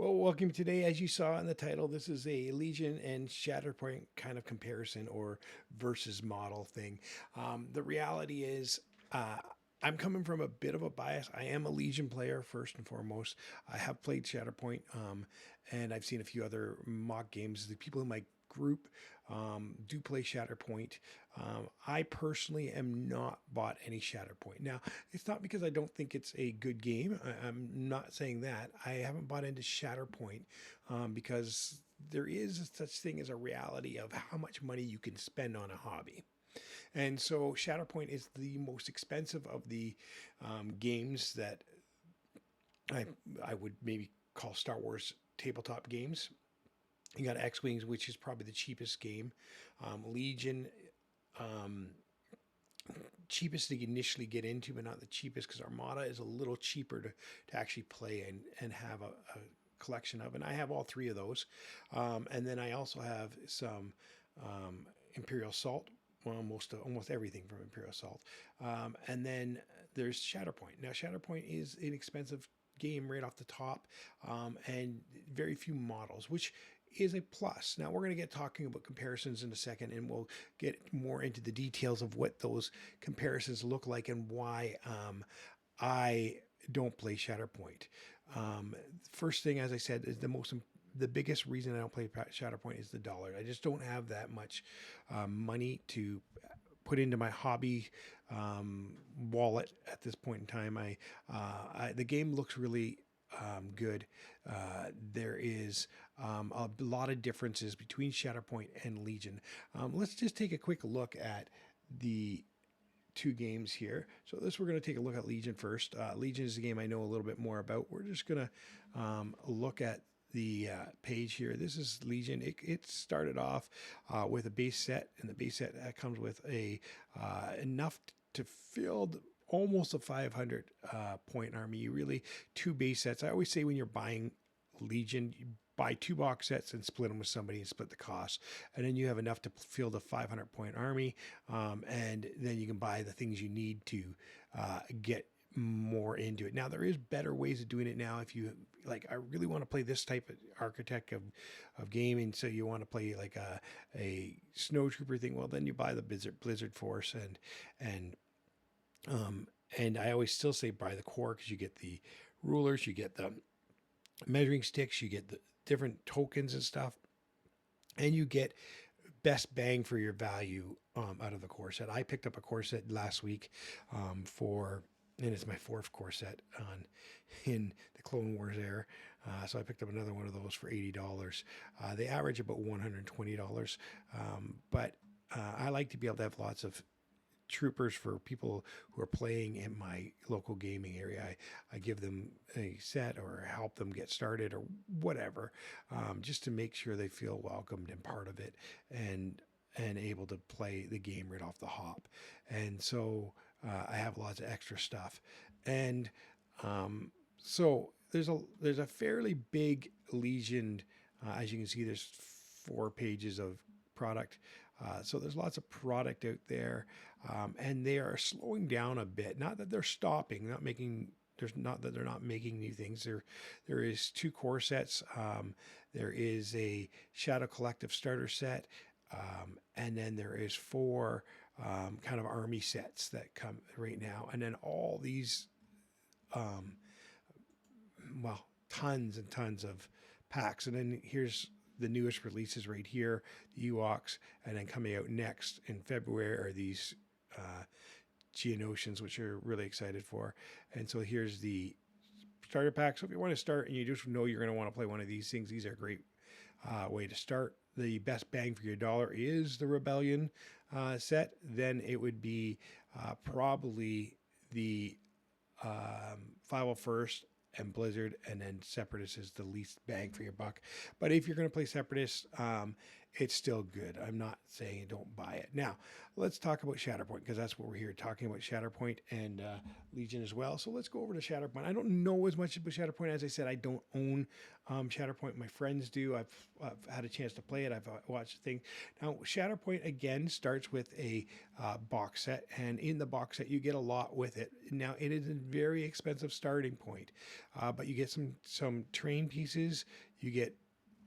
Well, welcome today. As you saw in the title, this is a Legion and Shatterpoint kind of comparison or versus model thing. The reality is, I'm coming from a bit of a bias. I am a Legion player first and foremost. I have played Shatterpoint, and I've seen a few other mock games. The people in my group do play Shatterpoint. I personally am not bought any Shatterpoint. Now, it's not because I don't think it's a good game. I'm not saying that. I haven't bought into Shatterpoint because there is such thing as a reality of how much money you can spend on a hobby. And so Shatterpoint is the most expensive of the games that I would maybe call Star Wars tabletop games. You got X Wings, which is probably the cheapest game. Legion, cheapest to initially get into, but not the cheapest because Armada is a little cheaper to actually play and have a collection of. And I have all three of those. And then I also have some Imperial Salt. Well, almost everything from Imperial Salt. And then there's Shatterpoint. Now, Shatterpoint is inexpensive game right off the top, and very few models, which is a plus. Now we're going to get talking about comparisons in a second, and we'll get more into the details of what those comparisons look like and why I don't play Shatterpoint. First thing, as I said, is the biggest reason I don't play Shatterpoint is the dollar. I just don't have that much money to put into my hobby wallet at this point in time. The game looks really good. There is a lot of differences between Shatterpoint and Legion. Let's just take a quick look at the two games here. So we're going to take a look at Legion first. Legion is a game I know a little bit more about. We're just going to look at the page here. This is Legion. It started off with a base set, and the base set comes with a enough to field almost a 500 point army. You really two base sets. I always say when you're buying Legion, you buy two box sets and split them with somebody and split the cost, and then you have enough to field a 500 point army, and then you can buy the things you need to get more into it. Now there is better ways of doing it now. If you like, I really want to play this type of architect of game, and so you want to play like a snow trooper thing, well then you buy the Blizzard Force, and I always still say buy the core because you get the rulers, you get the measuring sticks, you get the different tokens and stuff, and you get best bang for your value out of the core set. I picked up a core set last week and it's my fourth core set in the Clone Wars era. So I picked up another one of those for $80. They average about $120. But I like to be able to have lots of troopers for people who are playing in my local gaming area. I give them a set or help them get started or whatever, just to make sure they feel welcomed and part of it and able to play the game right off the hop. And so I have lots of extra stuff. And so there's a fairly big Legion. As you can see, there's 4 pages of product. So there's lots of product out there, and they are slowing down a bit. Not that they're stopping, not that they're not making new things. There is 2 core sets. There is a Shadow Collective starter set, and then there is 4 kind of army sets that come right now, and then all these, tons and tons of packs. And then here's the newest releases right here, the Ewoks, and then coming out next in February are these Geonosians, which are really excited for. And so here's the starter pack. So if you want to start and you just know you're going to want to play one of these things, these are a great way to start. The best bang for your dollar is the Rebellion set. Then it would be probably the 501st and Blizzard, and then Separatist is the least bang for your buck. But if you're going to play Separatist, it's still good. I'm not saying don't buy it. Now, let's talk about Shatterpoint, because that's what we're here talking about, Shatterpoint and Legion as well. So let's go over to Shatterpoint. I don't know as much about Shatterpoint. As I said, I don't own Shatterpoint. My friends do. I've had a chance to play it. I've watched the thing. Now, Shatterpoint, again, starts with a box set, and in the box set, you get a lot with it. Now, it is a very expensive starting point, but you get some terrain pieces. You get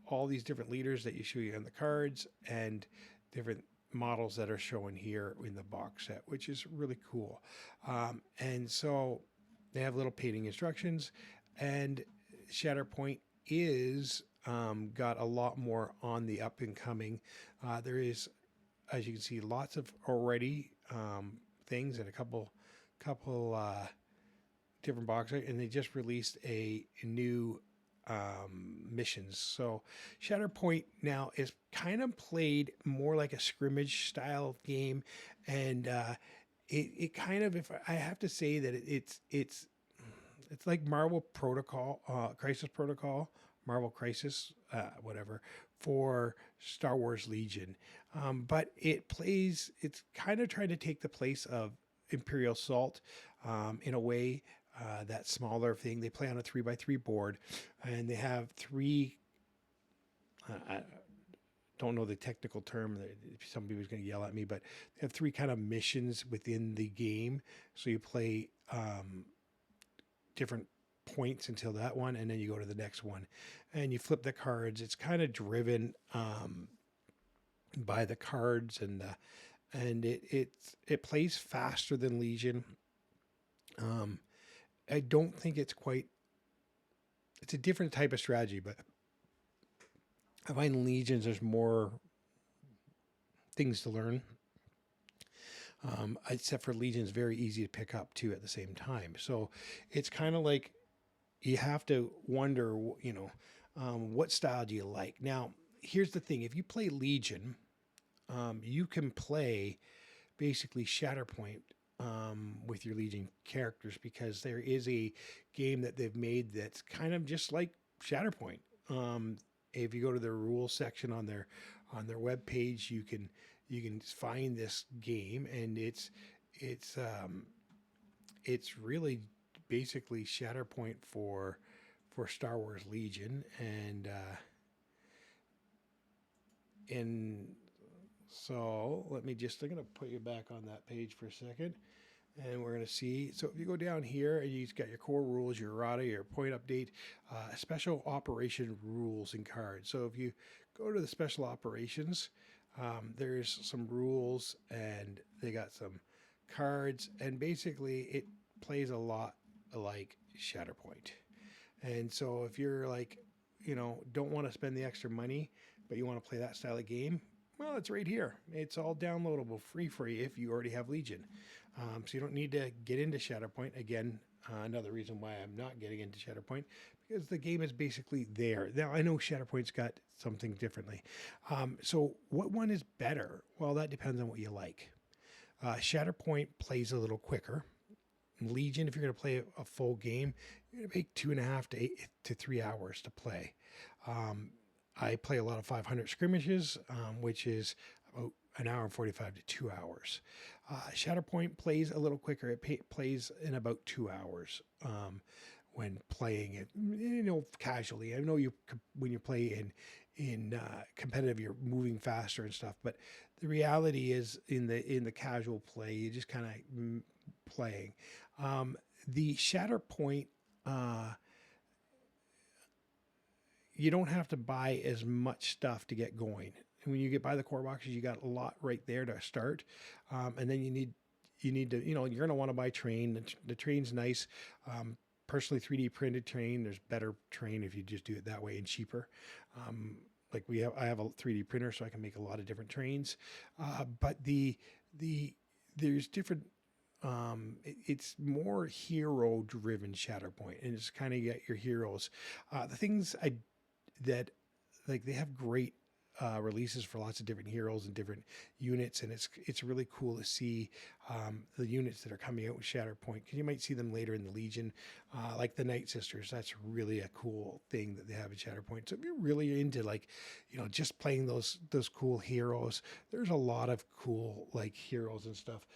all these different leaders that you show you on the cards, and different models that are shown here in the box set, which is really cool. And so they have little painting instructions, and Shatterpoint is got a lot more on the up and coming. There is, as you can see, lots of already things, and a couple different boxes, and they just released a new missions. So Shatterpoint now is kind of played more like a scrimmage style game, and it kind of, if I have to say that it's like Marvel Protocol, Crisis Protocol, Marvel Crisis, whatever, for Star Wars Legion. But it's kind of trying to take the place of Imperial Assault in a way. That smaller thing. They play on a 3x3 board, and they have three. I don't know the technical term. Some people's going to yell at me, but they have three kind of missions within the game. So you play different points until that one, and then you go to the next one, and you flip the cards. It's kind of driven by the cards, and it plays faster than Legion. I don't think it's a different type of strategy, but I find Legions, there's more things to learn. Except for Legion's very easy to pick up too at the same time. So it's kind of like you have to wonder, what style do you like? Now, here's the thing. If you play Legion, you can play basically Shatterpoint with your Legion characters, because there is a game that they've made that's kind of just like Shatterpoint. If you go to their rules section on their web page, you can find this game, and it's really basically Shatterpoint for Star Wars Legion, and so I'm going to put you back on that page for a second, and we're going to see. So if you go down here, and you've got your core rules, your errata, your point update, special operation rules and cards. So if you go to the special operations, there's some rules, and they got some cards, and basically it plays a lot like Shatterpoint. And so if you're like, don't want to spend the extra money, but you want to play that style of game, well, it's right here. It's all downloadable free for you if you already have Legion. So you don't need to get into Shatterpoint. Again, another reason why I'm not getting into Shatterpoint, because the game is basically there. Now, I know Shatterpoint's got something differently. So what one is better? Well, that depends on what you like. Shatterpoint plays a little quicker. Legion, if you're going to play a full game, you're going to take 2.5 to 3 hours to play. I play a lot of 500 skirmishes, which is about an hour and 45 to 2 hours. Shatterpoint plays a little quicker. It plays in about 2 hours when playing it, casually. I know when you play in competitive, you're moving faster and stuff, but the reality is in the casual play, you just kind of playing. The Shatterpoint, you don't have to buy as much stuff to get going. And when you buy the core boxes, you got a lot right there to start. And then you need to, you're going to want to buy terrain. The terrain's nice. Personally, 3D printed terrain, there's better terrain if you just do it that way, and cheaper. I have a 3D printer, so I can make a lot of different terrains. But there's different, it's more hero driven Shatterpoint, and it's kind of get your heroes. The things they have great releases for lots of different heroes and different units, and it's really cool to see the units that are coming out with Shatterpoint, because you might see them later in the Legion, like the Night Sisters. That's really a cool thing that they have in Shatterpoint. So if you're really into, like, just playing those cool heroes, there's a lot of cool, like, heroes and stuff.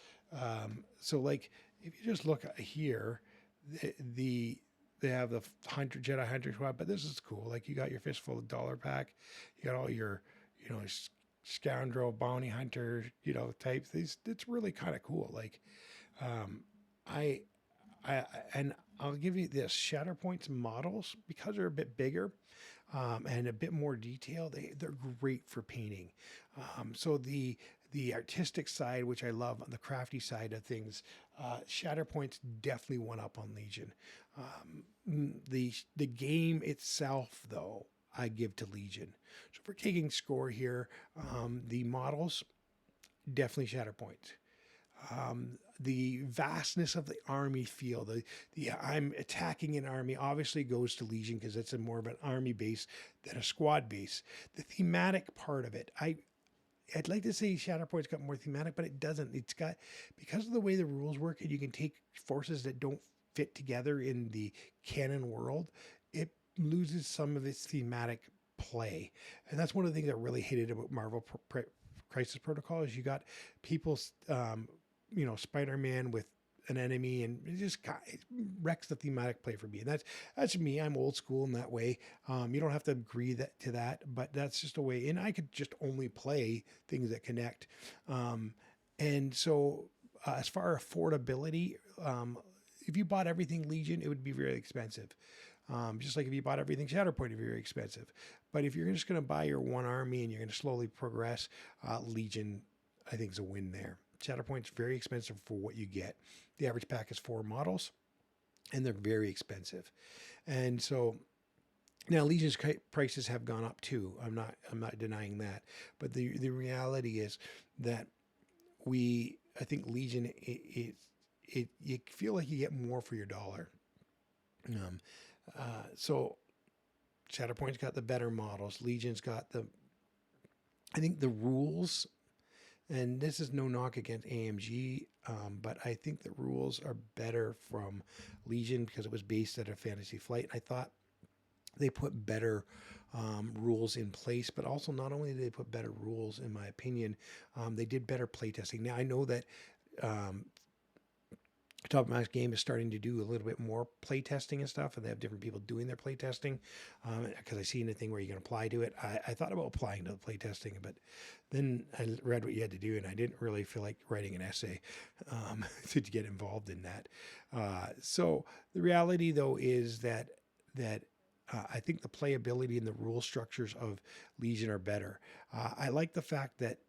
So, like, if you just look here, they have the Jedi Hunter Squad, but this is cool. Like, you got your Fistful of Dollar pack, you got all your, scoundrel bounty hunter, types. It's really kind of cool. Like, I and I'll give you this: Shatterpoint's models, because they're a bit bigger and a bit more detailed, they're great for painting. So the artistic side, which I love, on the crafty side of things, Shatterpoint's definitely one up on Legion. The game itself, though, I give to Legion. So if we're taking score here, the models, definitely Shatterpoint. The vastness of the army feel, the I'm attacking an army, obviously goes to Legion, because it's more of an army base than a squad base. The thematic part of it, I'd like to say Shatterpoint's got more thematic, but it doesn't. It's got, because of the way the rules work, and you can take forces that don't fit together in the canon world, it loses some of its thematic play. And that's one of the things I really hated about Marvel Crisis Protocol, is you got people, Spider-Man with an enemy, and it wrecks the thematic play for me. And that's me. I'm old school in that way. You don't have to agree to that, but that's just a way. And I could just only play things that connect. And so as far as affordability, if you bought everything Legion, it would be very expensive. Just like if you bought everything Shatterpoint, it'd be very expensive. But if you're just going to buy your one army and you're going to slowly progress, Legion, I think, is a win there. Shatterpoint's very expensive for what you get. The average pack is 4 models, and they're very expensive. And so now Legion's prices have gone up too. I'm not denying that. But the reality is that I think Legion, you feel like you get more for your dollar. So Shatterpoint's got the better models. Legion's got I think the rules. And this is no knock against AMG, but I think the rules are better from Legion, because it was based at a Fantasy Flight. I thought they put better rules in place, but also, not only did they put better rules, in my opinion, they did better playtesting. Now, I know that Top of Max Game is starting to do a little bit more play testing and stuff, and they have different people doing their play testing, because I seen a thing where you can apply to it. I thought about applying to the play testing, but then I read what you had to do, and I didn't really feel like writing an essay to get involved in that. So the reality, though, is that I think the playability and the rule structures of Legion are better. I like the fact that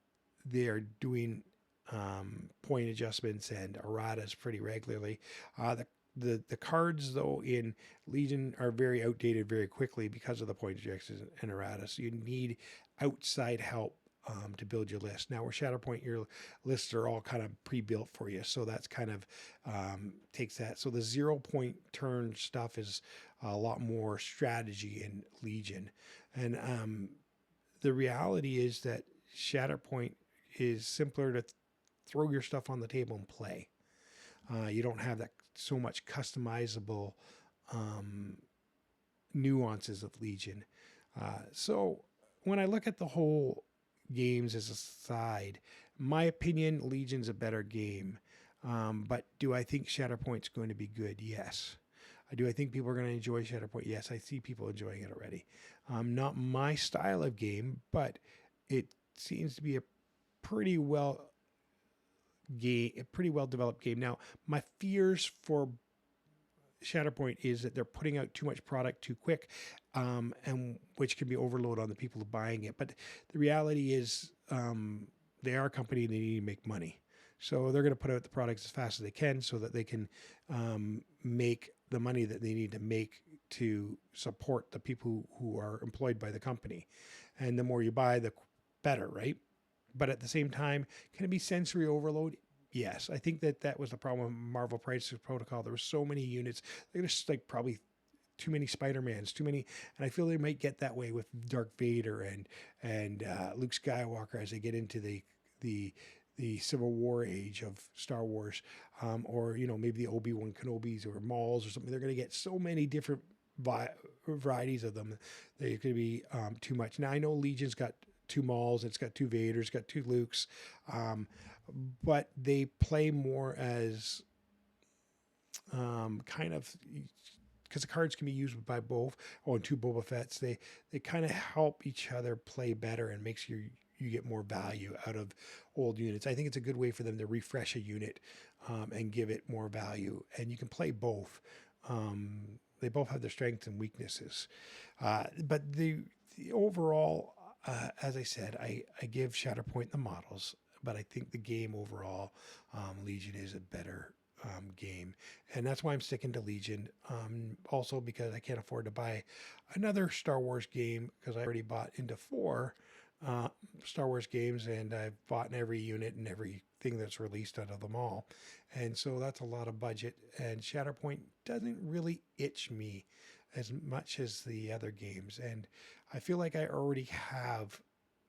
they're doing point adjustments and erratas pretty regularly. The cards, though, in Legion are very outdated very quickly because of the point adjustments and erratas. So you need outside help to build your list. Now, where Shatterpoint, your lists are all kind of pre-built for you, so that's kind of takes that. So the 0-point turn stuff is a lot more strategy in Legion, and the reality is that Shatterpoint is simpler to throw your stuff on the table and play. You don't have that so much customizable nuances of Legion. So when I look at the whole games as a side, my opinion, Legion's a better game. But do I think Shatterpoint's going to be good? Yes. Do I think people are going to enjoy Shatterpoint? Yes, I see people enjoying it already. Not my style of game, but it seems to be a pretty well developed game. Now, my fears for Shatterpoint is that they're putting out too much product too quick, and which can be overload on the people buying it. But the reality is, they are a company and they need to make money. So they're going to put out the products as fast as they can so that they can make the money that they need to make to support the people who are employed by the company. And the more you buy, the better, right? But at the same time, can it be sensory overload? Yes. I think that was the problem with Marvel Crisis Protocol. There were so many units. They're just like probably too many Spider-Mans, too many, and I feel they might get that way with Darth Vader and Luke Skywalker as they get into the Civil War age of Star Wars, or maybe the Obi-Wan Kenobis or Mauls or something. They're going to get so many different varieties of them. They're going to be too much. Now I know Legion's got 2 Mauls, it's got 2 Vaders, got 2 Lukes, but they play more as kind of, because the cards can be used by both, and 2 Boba Fett's. They kind of help each other play better and makes you get more value out of old units. I think it's a good way for them to refresh a unit and give it more value. And you can play both. They both have their strengths and weaknesses. But the overall, as I said, I give Shatterpoint the models, but I think the game overall, Legion is a better game, and that's why I'm sticking to Legion. Also because I can't afford to buy another Star Wars game, because I already bought into 4 Star Wars games, and I've bought in every unit and everything that's released out of them all, and so that's a lot of budget, and Shatterpoint doesn't really itch me as much as the other games, and I feel like I already have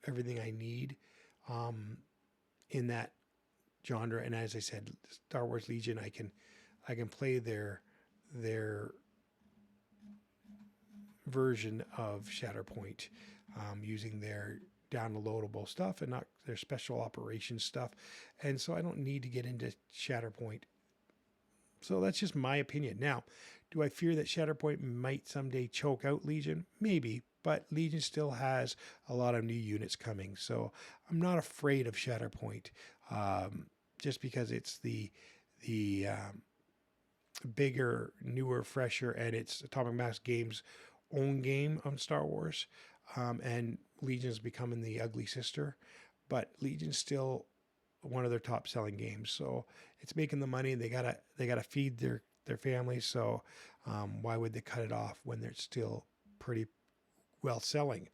everything I need in that genre. And as I said, Star Wars Legion, I can play their version of Shatterpoint using their downloadable stuff and not their special operations stuff, and so I don't need to get into Shatterpoint. So that's just my opinion. Now, do I fear that Shatterpoint might someday choke out Legion? Maybe, but Legion still has a lot of new units coming, so I'm not afraid of Shatterpoint, just because it's the bigger, newer, fresher, and it's Atomic Mass Games' own game on Star Wars, and Legion's becoming the ugly sister, but Legion's still one of their top selling games, so it's making the money. They gotta feed their families, so why would they cut it off when they're still pretty well selling?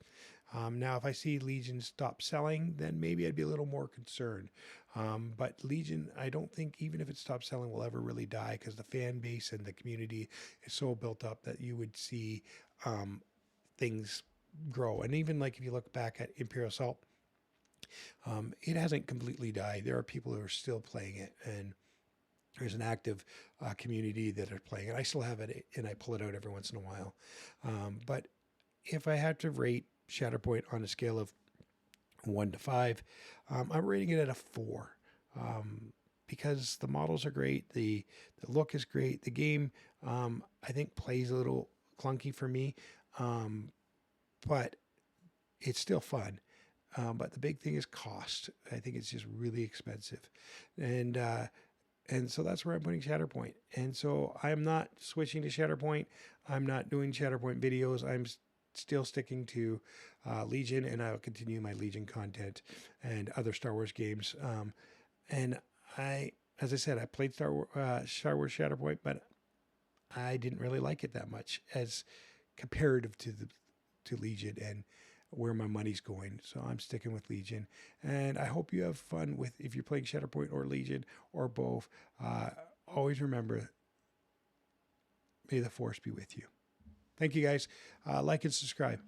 Now, if I see Legion stop selling, then maybe I'd be a little more concerned. But Legion, I don't think, even if it stops selling, will ever really die, because the fan base and the community is so built up that you would see things grow. And even like if you look back at Imperial Assault, it hasn't completely died. There are people who are still playing it, and there's an active community that are playing it. I still have it, and I pull it out every once in a while. But if I had to rate Shatterpoint on a scale of 1 to 5, I'm rating it at a 4, because the models are great, the look is great, the game I think plays a little clunky for me, but it's still fun. But the big thing is cost. I think it's just really expensive, and so that's where I'm putting Shatterpoint. And so I'm not switching to Shatterpoint. I'm not doing Shatterpoint videos. I'm still sticking to Legion, and I'll continue my Legion content and other Star Wars games. And as I said, I played Star Wars Shatterpoint, but I didn't really like it that much as comparative to Legion and where my money's going. So I'm sticking with Legion, and I hope you have fun with, if you're playing Shatterpoint or Legion or both. Always remember, may the Force be with you. Thank you guys. Like and subscribe.